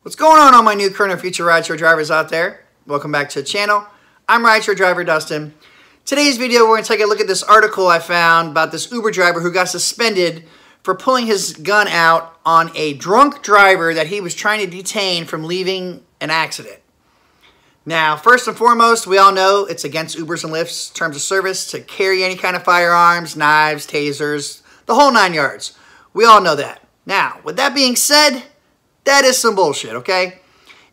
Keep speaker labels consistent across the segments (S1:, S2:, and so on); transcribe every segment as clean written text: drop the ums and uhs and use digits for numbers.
S1: What's going on all my new current and future rideshare drivers out there? Welcome back to the channel. I'm rideshare driver Dustin. Today's video we're going to take a look at this article I found about this Uber driver who got suspended for pulling his gun out on a drunk driver that he was trying to detain from leaving an accident. Now, first and foremost, we all know it's against Ubers and Lyfts terms of service to carry any kind of firearms, knives, tasers, the whole 9 yards. We all know that. Now, with that being said, that is some bullshit, okay?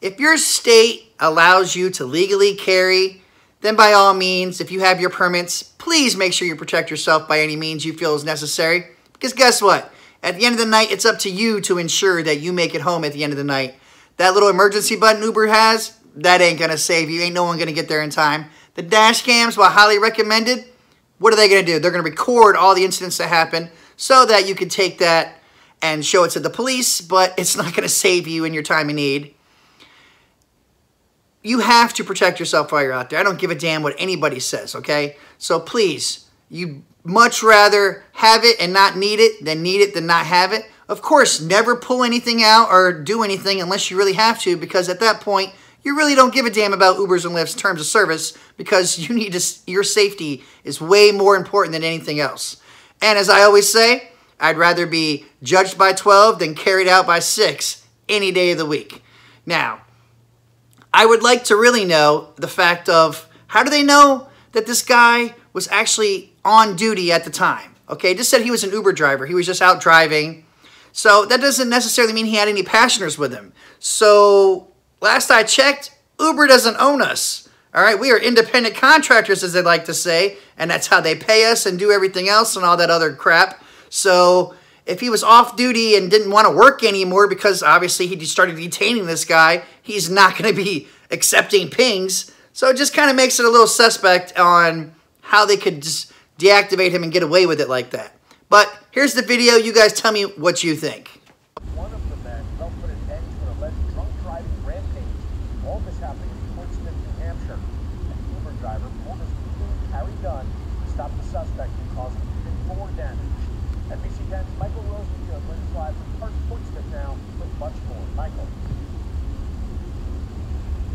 S1: If your state allows you to legally carry, then by all means, if you have your permits, please make sure you protect yourself by any means you feel is necessary. Because guess what? At the end of the night, it's up to you to ensure that you make it home at the end of the night. That little emergency button Uber has, that ain't going to save you. Ain't no one going to get there in time. The dash cams, while highly recommended, what are they going to do? They're going to record all the incidents that happen so that you can take that and show it to the police, but it's not going to save you in your time of need. You have to protect yourself while you're out there. I don't give a damn what anybody says, okay? So please, you much rather have it and not need it than not have it. Of course, never pull anything out or do anything unless you really have to, because at that point, you really don't give a damn about Ubers and Lyfts terms of service, because you need to, your safety is way more important than anything else. And as I always say, I'd rather be judged by 12 than carried out by 6 any day of the week. Now, I would like to really know the fact of, how do they know that this guy was actually on duty at the time? Okay, just said he was an Uber driver. He was just out driving. So that doesn't necessarily mean he had any passengers with him. So last I checked, Uber doesn't own us. All right, we are independent contractors, as they like to say, and that's how they pay us and do everything else and all that other crap. So if he was off duty and didn't want to work anymore because obviously he started detaining this guy, he's not going to be accepting pings. So it just kind of makes it a little suspect on how they could just deactivate him and get away with it like that. But here's the video. You guys tell me what you think.
S2: One of the men helped put an end to an alleged drunk driving rampage. All this happened in Portsmouth, New Hampshire. An Uber driver pulled his carry gun to stop the suspect and caused even more damage. NBC 10's Michael Rosenfield brings live from Portsmouth now with much more. Michael.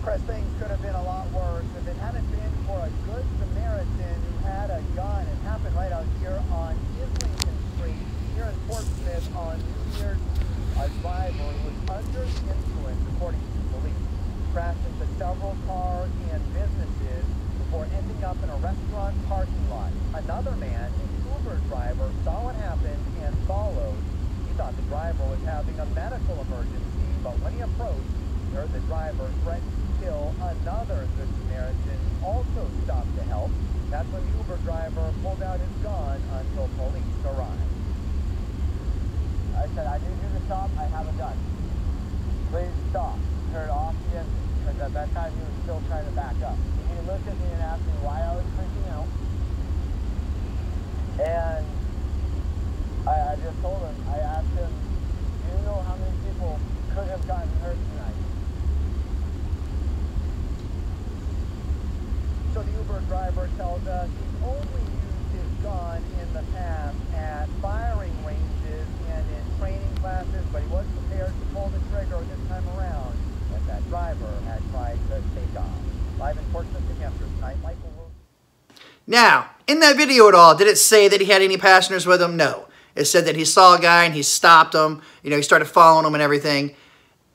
S3: Chris, things could have been a lot worse if it hadn't been for a good Samaritan who had a gun. It happened right out here on Islington Street here in Portsmouth on New Year's Eve. A driver who was under the influence, according to police, crashed into several cars and businesses before ending up in a restaurant parking lot. Another man, an Uber driver, saw what happened and followed. He thought the driver was having a medical emergency, but when he approached, he heard the driver threaten to kill another Good Samaritan who also stopped to help. That's when the Uber driver pulled out his gun until police arrived.
S2: I said, I need you to stop. I have a gun. Please stop. Turn off the engine. Because at that time, he was still trying to back up. He looked at me and asked me why I was freaking out. And I just told him, I asked him, do you know how many people could have gotten hurt tonight?
S3: So the Uber driver tells us he's only used his gun in the past at firing ranges and in training classes, but he was prepared to pull the trigger this time around when that driver had tried to take off. Live in Portsmouth, New Hampshire tonight, Michael Wilson.
S1: Now, in that video at all, did it say that he had any passengers with him? No. It said that he saw a guy and he stopped him. You know, he started following him and everything.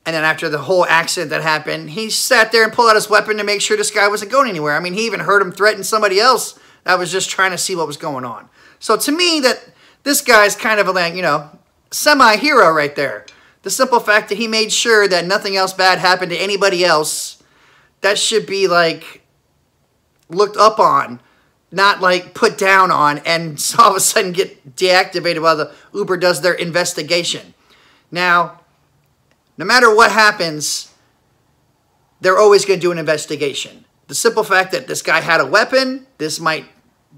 S1: And then after the whole accident that happened, he sat there and pulled out his weapon to make sure this guy wasn't going anywhere. I mean, he even heard him threaten somebody else that was just trying to see what was going on. So to me, that this guy's kind of a, you know, semi-hero right there. The simple fact that he made sure that nothing else bad happened to anybody else, that should be like looked up on, not like put down on, and all of a sudden get deactivated while the Uber does their investigation. Now, no matter what happens, they're always going to do an investigation. The simple fact that this guy had a weapon, this might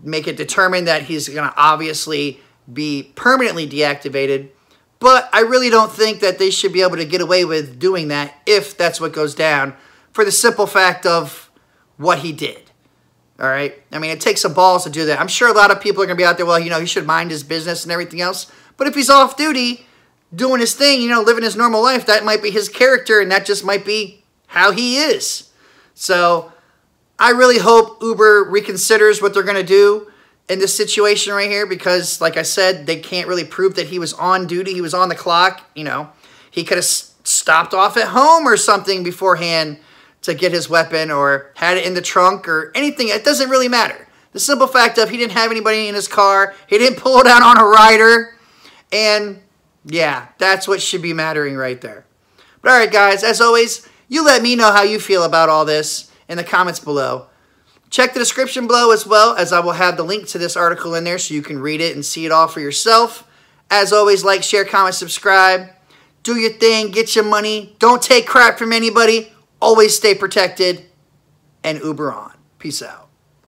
S1: make it determined that he's going to obviously be permanently deactivated. But I really don't think that they should be able to get away with doing that if that's what goes down, for the simple fact of what he did. All right? I mean, it takes some balls to do that. I'm sure a lot of people are going to be out there, well, you know, he should mind his business and everything else. But if he's off duty, doing his thing, you know, living his normal life. That might be his character, and that just might be how he is. So I really hope Uber reconsiders what they're going to do in this situation right here, because like I said, they can't really prove that he was on duty. He was on the clock. You know, he could have stopped off at home or something beforehand to get his weapon, or had it in the trunk or anything. It doesn't really matter. The simple fact of he didn't have anybody in his car. He didn't pull it out on a rider. And yeah, that's what should be mattering right there. But all right, guys, as always, you let me know how you feel about all this in the comments below. Check the description below as well, as I will have the link to this article in there so you can read it and see it all for yourself. As always, like, share, comment, subscribe. Do your thing. Get your money. Don't take crap from anybody. Always stay protected. And Uber on. Peace out.